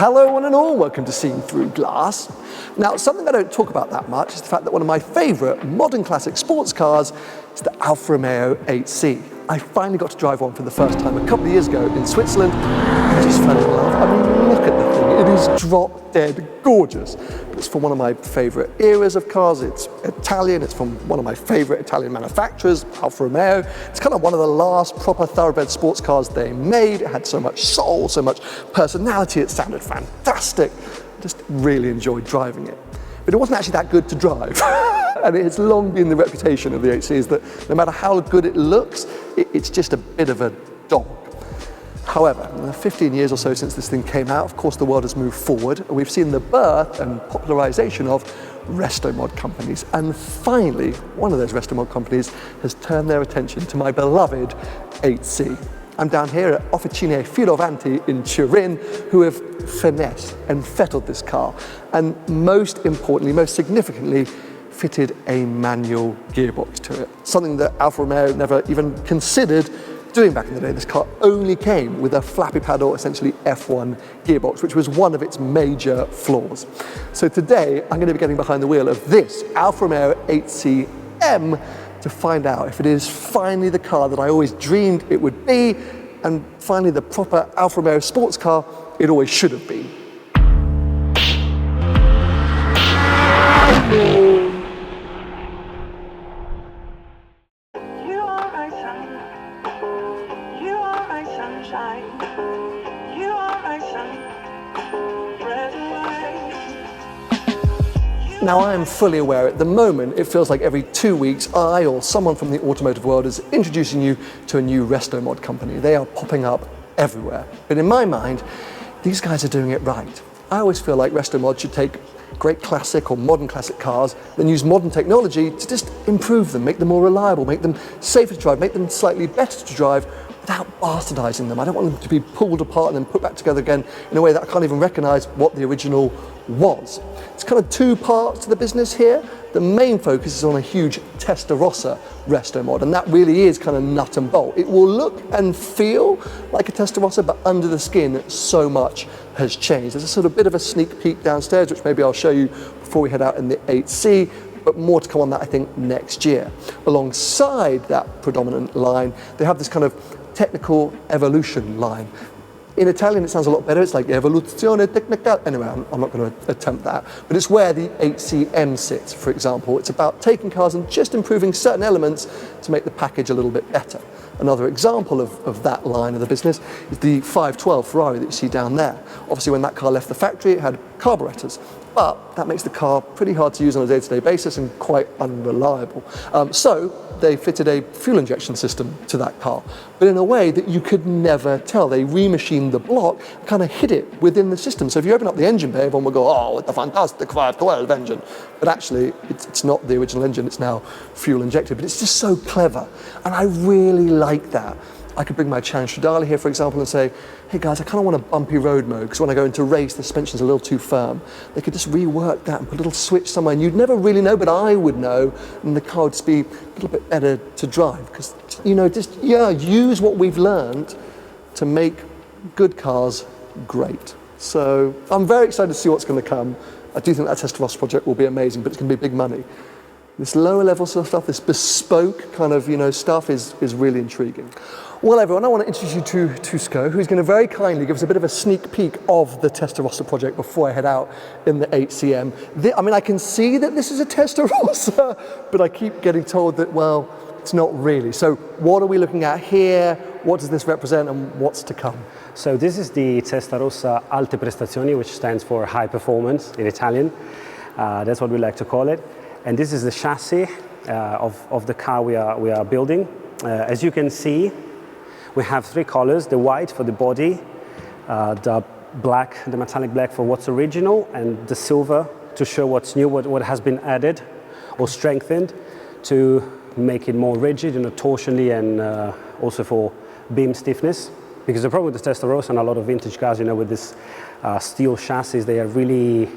Hello one and all, welcome to Seeing Through Glass. Now, something I don't talk about that much is the fact that one of my favourite modern classic sports cars is the Alfa Romeo 8C. I finally got to drive one for the first time a couple of years ago in Switzerland. I just fell in love. I mean, look at the thing. It is drop dead gorgeous. It's from one of my favourite eras of cars. It's Italian. It's from one of my favourite Italian manufacturers, Alfa Romeo. It's kind of one of the last proper thoroughbred sports cars they made. It had so much soul, so much personality. It sounded fantastic. I just really enjoyed driving it. But it wasn't actually that good to drive. And it has long been the reputation of the 8C is that no matter how good it looks, it's just a bit of a dog. However, in the 15 years or so since this thing came out, of course the world has moved forward, and we've seen the birth and popularization of resto mod companies. And finally, one of those resto mod companies has turned their attention to my beloved 8C. I'm down here at Officine Fioravanti in Turin, who have finessed and fettled this car, and most importantly, most significantly, fitted a manual gearbox to it. Something that Alfa Romeo never even considered doing back in the day. This car only came with a flappy paddle, essentially F1 gearbox, which was one of its major flaws. So today, I'm going to be getting behind the wheel of this Alfa Romeo 8C-M to find out if it is finally the car that I always dreamed it would be, and finally the proper Alfa Romeo sports car it always should have been. You are my sun. You are my sunshine. You are my sun. Red and white. Now, I am fully aware at the moment it feels like every 2 weeks I or someone from the automotive world is introducing you to a new resto mod company. They are popping up everywhere. But in my mind, these guys are doing it right. I always feel like resto mod should take great classic or modern classic cars, then use modern technology to just improve them, make them more reliable, make them safer to drive, make them slightly better to drive without bastardizing them. I don't want them to be pulled apart and then put back together again in a way that I can't even recognize what the original was. It's kind of two parts to the business here. The main focus is on a huge Testarossa resto mod, and that really is kind of nut and bolt. It will look and feel like a Testarossa, but under the skin, so much has changed. There's a sort of bit of a sneak peek downstairs, which maybe I'll show you before we head out in the 8C, but more to come on that, I think, next year. Alongside that predominant line, they have this kind of technical evolution line. In Italian, it sounds a lot better. It's like evoluzione tecnica. Anyway, I'm not going to attempt that. But it's where the 8CM sits, for example. It's about taking cars and just improving certain elements to make the package a little bit better. Another example of that line of the business is the 512 Ferrari that you see down there. Obviously, when that car left the factory, it had carburetors. But that makes the car pretty hard to use on a day-to-day basis and quite unreliable. So they fitted a fuel injection system to that car, but in a way that you could never tell. They remachined the block, kind of hid it within the system. So if you open up the engine bay, everyone will go, oh, it's a fantastic 512 engine. But actually, it's not the original engine, it's now fuel injected. But it's just so clever, and I really like that. I could bring my Cian Stradale here, for example, and say, hey guys, I kind of want a bumpy road mode, because when I go into race, the suspension's a little too firm. They could just rework that and put a little switch somewhere, and you'd never really know, but I would know, and the car would just be a little bit better to drive. Because, you know, just, yeah, use what we've learned to make good cars great. So I'm very excited to see what's going to come. I do think that Testarossa project will be amazing, but it's going to be big money. This lower level sort of stuff, this bespoke kind of, you know, stuff is really intriguing. Well, everyone, I want to introduce you to Tusco, who's going to very kindly give us a bit of a sneak peek of the Testarossa project before I head out in the 8CM. I mean, I can see that this is a Testarossa, but I keep getting told that, well, it's not really. So what are we looking at here? What does this represent, and what's to come? So this is the Testarossa Alte Prestazioni, which stands for high performance in Italian. That's what we like to call it. And this is the chassis of the car we are building. As you can see, we have three colors: the white for the body, the black, the metallic black for what's original, and the silver to show what's new, what has been added or strengthened to make it more rigid and torsionally, and also for beam stiffness. Because the problem with the Testarossa and a lot of vintage cars, you know, with this steel chassis, they are really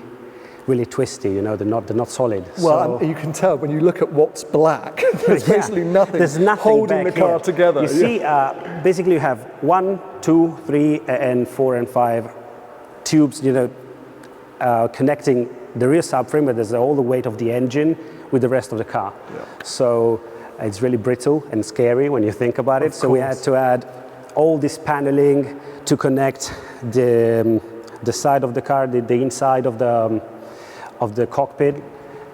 twisty, you know, they're not solid. Well, so, you can tell when you look at what's black, there's basically nothing, holding the car together. You see, basically you have 1, 2, 3, and 4 and 5 tubes, connecting the rear subframe, but there's all the weight of the engine with the rest of the car. Yeah. So it's really brittle and scary when you think about it. So we had to add all this paneling to connect the side of the car, the inside of the cockpit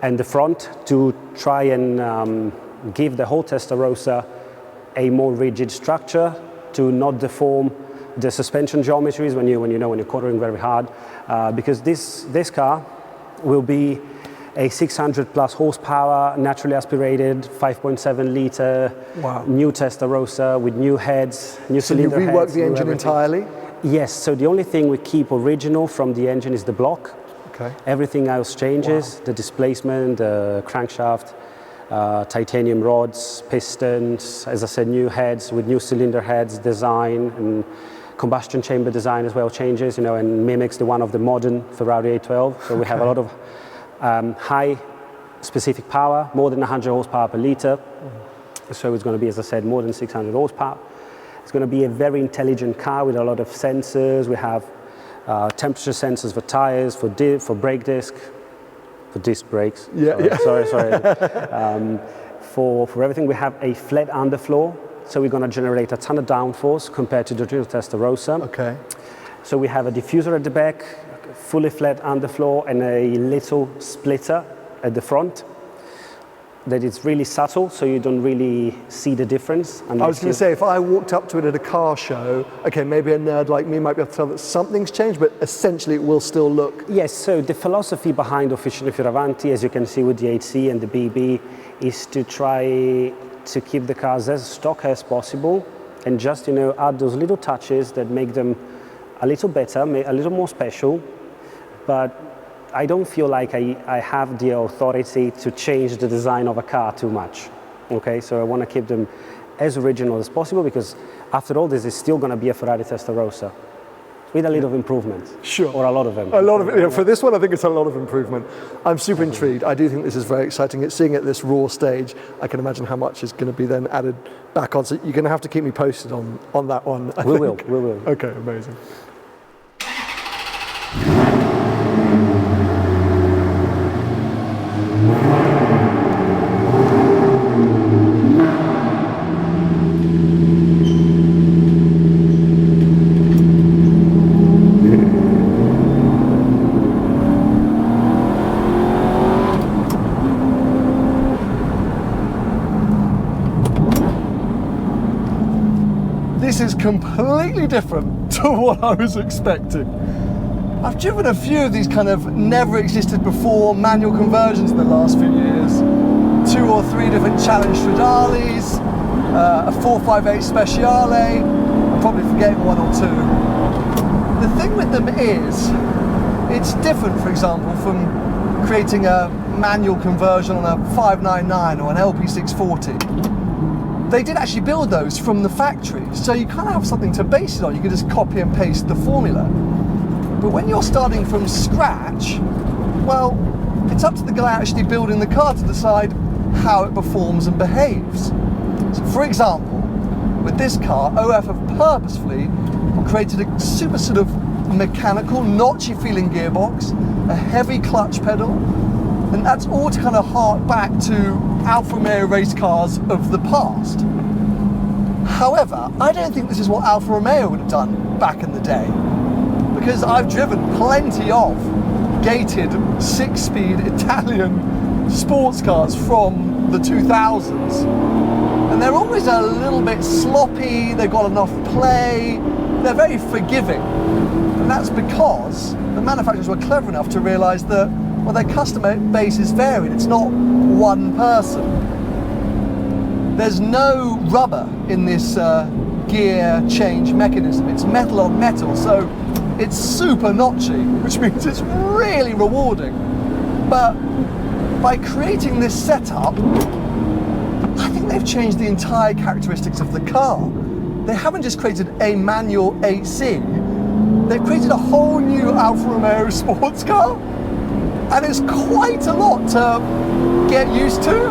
and the front, to try and give the whole Testarossa a more rigid structure, to not deform the suspension geometries when you're cornering very hard, because this car will be a 600 plus horsepower, naturally aspirated, 5.7 liter, new Testarossa with new heads, new cylinder heads. So you rework the engine entirely? Yes, so the only thing we keep original from the engine is the block. Okay. Everything else changes, the displacement, the crankshaft, titanium rods, pistons, as I said, new heads with new cylinder heads design, and combustion chamber design as well changes, and mimics the one of the modern Ferrari 812. So we have a lot of high specific power, more than 100 horsepower per liter. So it's going to be, as I said, more than 600 horsepower. It's going to be a very intelligent car with a lot of sensors. We have temperature sensors for tires, for brake disc, for disc brakes. Sorry. For everything, we have a flat underfloor. So we're going to generate a ton of downforce compared to the original Testarossa. Okay. So we have a diffuser at the back, fully flat underfloor, and a little splitter at the front. That it's really subtle, so you don't really see the difference. I was going to say, if I walked up to it at a car show, okay, maybe a nerd like me might be able to tell that something's changed, but essentially it will still look... Yes, so the philosophy behind Officina Fioravanti, as you can see with the 8C and the BB, is to try to keep the cars as stock as possible, and just add those little touches that make them a little better, a little more special. But I don't feel like I have the authority to change the design of a car too much. Okay, so I want to keep them as original as possible, because after all, this is still going to be a Ferrari Testarossa with a little improvement. Sure. Or a lot of them. A lot of it. For this one, I think it's a lot of improvement. I'm super intrigued. I do think this is very exciting. Seeing it at this raw stage, I can imagine how much is going to be then added back on. So you're going to have to keep me posted on that one. We will. Okay, amazing. This is completely different to what I was expecting. I've driven a few of these kind of never existed before manual conversions in the last few years. 2 or 3 different Challenge Stradalis, a 458 Speciale, I'm probably forgetting 1 or 2. The thing with them is, it's different, for example, from creating a manual conversion on a 599 or an LP640. They did actually build those from the factory, so you kind of have something to base it on. You can just copy and paste the formula. But when you're starting from scratch, well, it's up to the guy actually building the car to decide how it performs and behaves. So for example, with this car, OF have purposefully created a super sort of mechanical, notchy feeling gearbox, a heavy clutch pedal, and that's all to kind of hark back to Alfa Romeo race cars of the past. However, I don't think this is what Alfa Romeo would have done back in the day, because I've driven plenty of gated 6-speed Italian sports cars from the 2000s, and they're always a little bit sloppy, they've got enough play, they're very forgiving, and that's because the manufacturers were clever enough to realise that, well, their customer base is varied. It's not one person. There's no rubber in this gear change mechanism. It's metal on metal, so it's super notchy, which means it's really rewarding. But by creating this setup, I think they've changed the entire characteristics of the car. They haven't just created a manual 8C, they've created a whole new Alfa Romeo sports car. And it's quite a lot to get used to.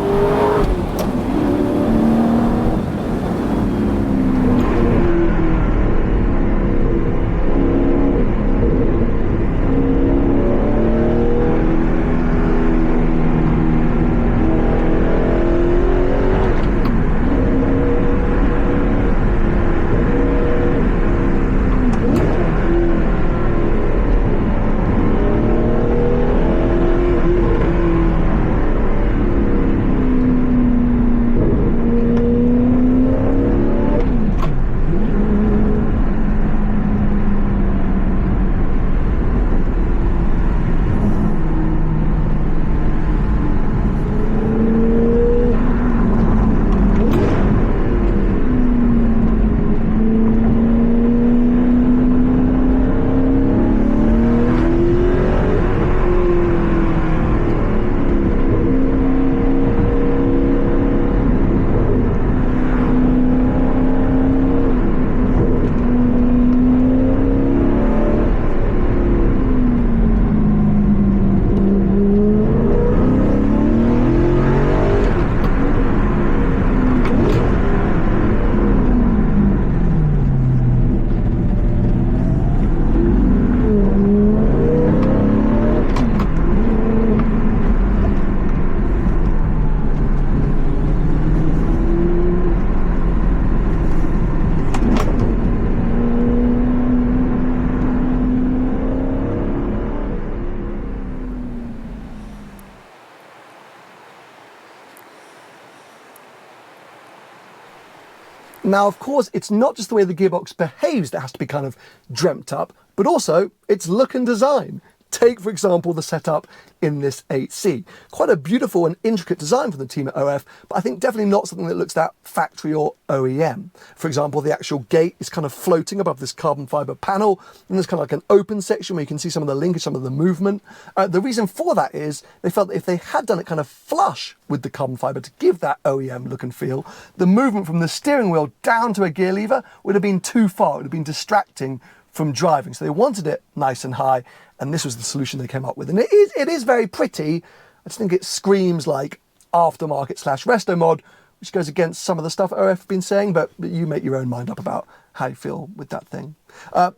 Now, of course, it's not just the way the gearbox behaves that has to be kind of dreamt up, but also its look and design. Take, for example, the setup in this 8C. Quite a beautiful and intricate design from the team at OF, but I think definitely not something that looks that factory or OEM. For example, the actual gate is kind of floating above this carbon fibre panel, and there's kind of like an open section where you can see some of the linkage, some of the movement. The reason for that is they felt that if they had done it kind of flush with the carbon fibre to give that OEM look and feel, the movement from the steering wheel down to a gear lever would have been too far. It would have been distracting from driving. So they wanted it nice and high, and this was the solution they came up with. And it is very pretty. I just think it screams like aftermarket / resto mod, which goes against some of the stuff OF have been saying, but you make your own mind up about how you feel with that thing.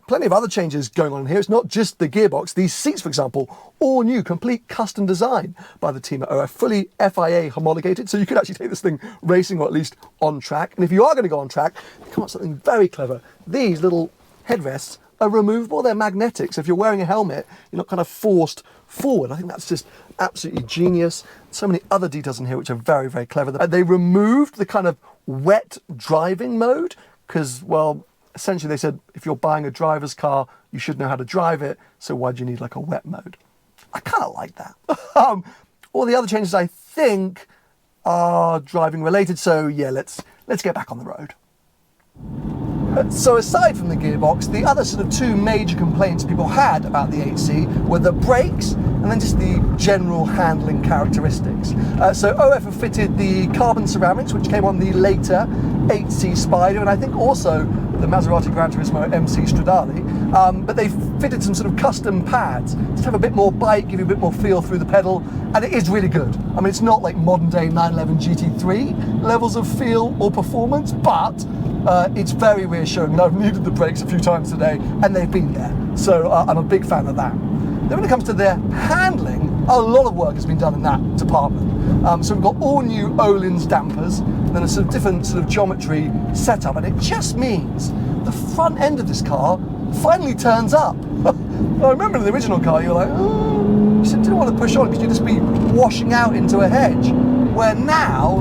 Plenty of other changes going on here. It's not just the gearbox. These seats, for example, all new, complete custom design by the team at OF, fully FIA homologated, so you could actually take this thing racing or at least on track. And if you are going to go on track, come up with something very clever. These little headrests are removable, they're magnetic, so if you're wearing a helmet, you're not kind of forced forward. I think that's just absolutely genius. So many other details in here which are very, very clever. They removed the kind of wet driving mode, because, well, essentially they said if you're buying a driver's car, you should know how to drive it, so why do you need like a wet mode? I kind of like that. All the other changes I think are driving related, so yeah, let's get back on the road. So aside from the gearbox, the other sort of two major complaints people had about the 8C were the brakes and then just the general handling characteristics. So OF have fitted the carbon ceramics, which came on the later 8C Spider, and I think also the Maserati Gran Turismo MC Stradale, but they fitted some sort of custom pads to have a bit more bite, give you a bit more feel through the pedal, and it is really good. I mean, it's not like modern day 911 GT3 levels of feel or performance, but it's very reassuring, and I've needed the brakes a few times today, and they've been there. So I'm a big fan of that. Then when it comes to their handling, a lot of work has been done in that department. So we've got all new Öhlins dampers, and then a sort of different sort of geometry setup, and it just means the front end of this car finally turns up. I remember in the original car, you were like, oh, you didn't want to push on because you'd just be washing out into a hedge. Where now,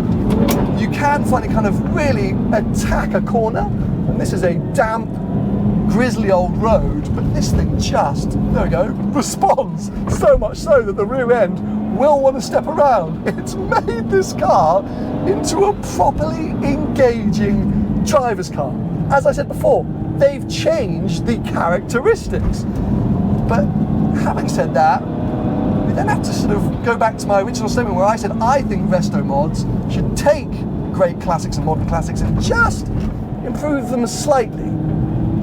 you can finally kind of really attack a corner, and this is a damp, grisly old road, but this thing just, there we go, responds so much so that the rear end will want to step around. It's made this car into a properly engaging driver's car. As I said before, they've changed the characteristics. But having said that, we then have to sort of go back to my original statement where I said I think resto mods should take great classics and modern classics and just improve them slightly.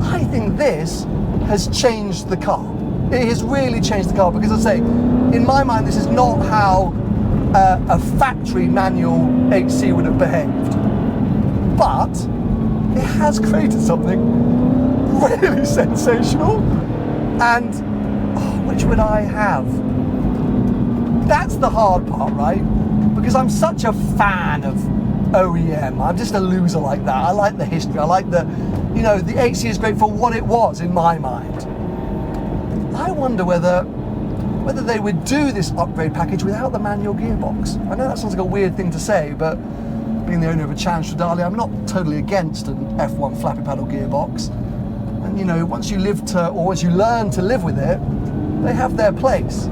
I think this has changed the car. It has really changed the car because, as I say, in my mind, this is not how a factory manual 8C would have behaved. But it has created something really sensational. And which would I have? That's the hard part, right? Because I'm such a fan of OEM. I'm just a loser like that. I like the history. I like the 8C is great for what it was in my mind. I wonder whether they would do this upgrade package without the manual gearbox. I know that sounds like a weird thing to say, but being the owner of a Challenge Stradale, I'm not totally against an F1 flappy paddle gearbox. And once you learn to live with it, they have their place.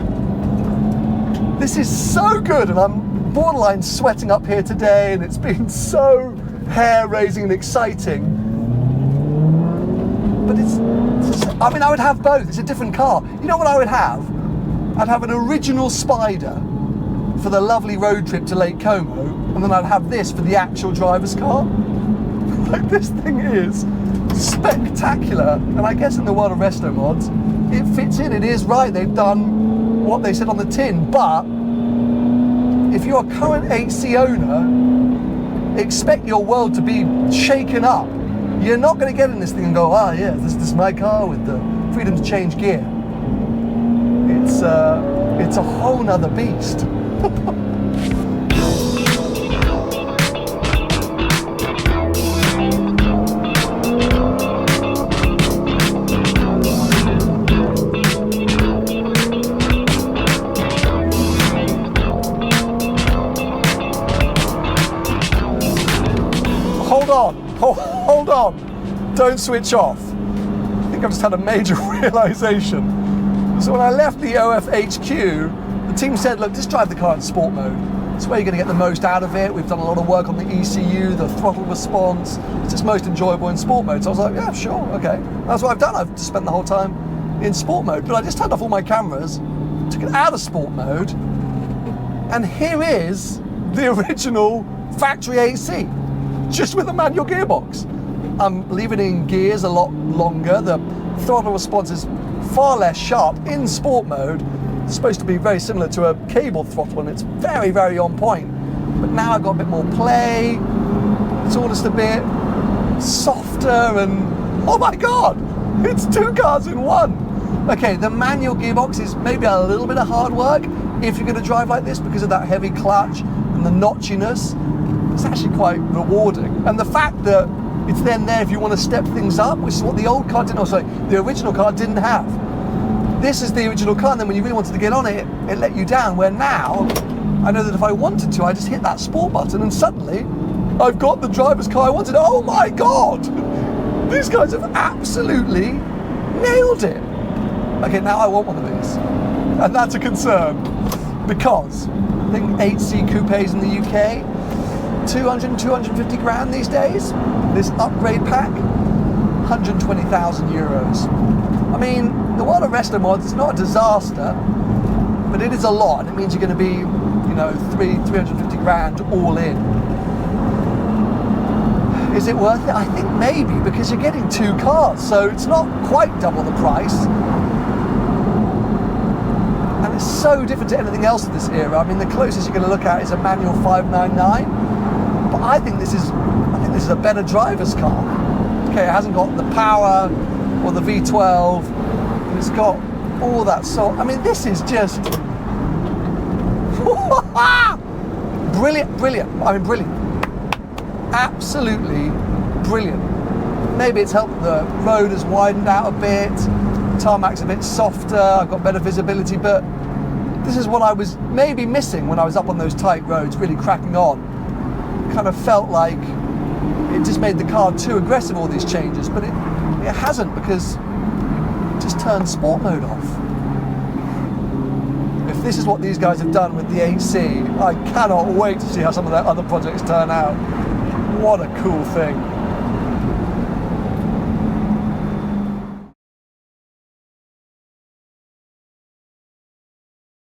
This is so good, and I'm borderline sweating up here today, and it's been so hair-raising and exciting. But I would have both. It's a different car. You know what I would have? I'd have an original Spider for the lovely road trip to Lake Como, and then I'd have this for the actual driver's car. Like, this thing is spectacular, and I guess in the world of resto mods, it fits in. It is right. They've done what they said on the tin, but if you're a current 8C owner, expect your world to be shaken up. You're not going to get in this thing and go, yeah, this is my car with the freedom to change gear. It's a whole nother beast. Hold on. don't switch off. I think I've just had a major realization. So when I left the OFHQ, the team said, look, just drive the car in sport mode. It's where you're going to get the most out of it. We've done a lot of work on the ECU, the throttle response. It's just most enjoyable in sport mode. So I was like, yeah, sure, okay. That's what I've done. I've just spent the whole time in sport mode. But I just turned off all my cameras, took it out of sport mode, and here is the original factory AC, just with a manual gearbox. I'm leaving it in gears a lot longer. The throttle response is far less sharp in sport mode. It's supposed to be very similar to a cable throttle, and it's very, very on point. But now I've got a bit more play. It's all just a bit softer, and oh my God, it's two cars in one. Okay, the manual gearbox is maybe a little bit of hard work if you're going to drive like this because of that heavy clutch and the notchiness. It's actually quite rewarding. And the fact that it's then there if you want to step things up, which is what the old car didn't, the original car didn't have. This is the original car, and then when you really wanted to get on it, it let you down, where now, I know that if I wanted to, I just hit that sport button and suddenly, I've got the driver's car I wanted. Oh my God! These guys have absolutely nailed it. Okay, now I want one of these. And that's a concern, because I think 8C coupes in the UK, 200, 250 grand these days. This upgrade pack, 120,000 euros. I mean, the world of resto mods is not a disaster, but it is a lot, and it means you're going to be, 350 grand all in. Is it worth it? I think maybe, because you're getting two cars, so it's not quite double the price. And it's so different to anything else in this era. I mean, the closest you're going to look at is a manual 599, but I think this is a better driver's car. Okay, it hasn't got the power or the V12, and it's got all that sort. I mean, this is just brilliant. I mean, brilliant. Absolutely brilliant. Maybe it's helped the road has widened out a bit, tarmac's a bit softer, I've got better visibility, but this is what I was maybe missing when I was up on those tight roads, really cracking on. Kind of felt like it just made the car too aggressive, all these changes, but it hasn't, because it just turned sport mode off. If this is what these guys have done with the 8C, I cannot wait to see how some of their other projects turn out. What a cool thing.